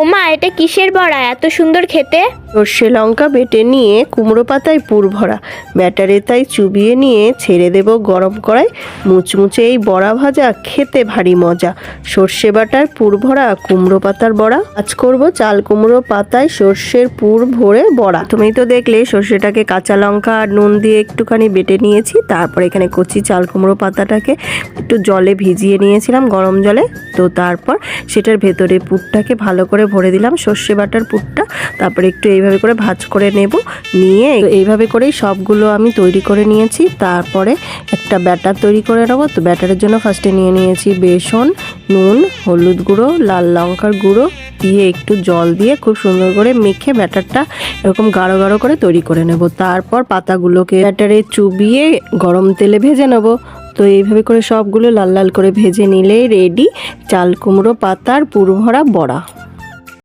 ওমা, এটা কিসের বড়া এত সুন্দর খেতে? সর্ষে লঙ্কা বেটে নিয়ে কুমড়ো পাতায় পুর ভরা, ব্যাটারে তাই চুবিয়ে নিয়ে ছেড়ে দেব গরম কড়াই। মুচমুচে এই বড়া ভাজা খেতে ভারী মজা। সর্ষে বাটার পুর ভরা কুমড়ো পাতার বড়া। আজ করব চাল কুমড়ো পাতায় সর্ষের পুর ভরে বড়া। তুমিই তো দেখলে সর্ষেটাকে কাঁচা লঙ্কা আর নুন দিয়ে একটুখানি বেটে নিয়েছি। তারপর এখানে কচি চাল কুমড়ো পাতাটাকে একটু জলে ভিজিয়ে নিয়েছিলাম, গরম জলে। তো তারপর সেটার ভেতরে পুরটাকে ভালো করে ভরে দিলাম, সর্ষে বাটার পুরটা। তারপরে একটু এইভাবে করে ভাজ করে নেব, নিয়ে এইভাবে করেই সবগুলো আমি তৈরি করে নিয়েছি। তারপরে একটা ব্যাটার তৈরি করে নেবো। তো ব্যাটারের জন্য ফার্স্টে নিয়ে নিয়েছি বেসন, নুন, হলুদ গুঁড়ো, লাল লঙ্কার গুঁড়ো দিয়ে একটু জল দিয়ে খুব সুন্দর করে মেখে ব্যাটারটা এরকম গাঢ় গাঢ় করে তৈরি করে নেব। তারপর পাতাগুলোকে ব্যাটারে চুবিয়ে গরম তেলে ভেজে নেব। তো এইভাবে করে সবগুলো লাল লাল করে ভেজে নিলেই রেডি চাল কুমড়ো পাতার পুর ভরা বড়া।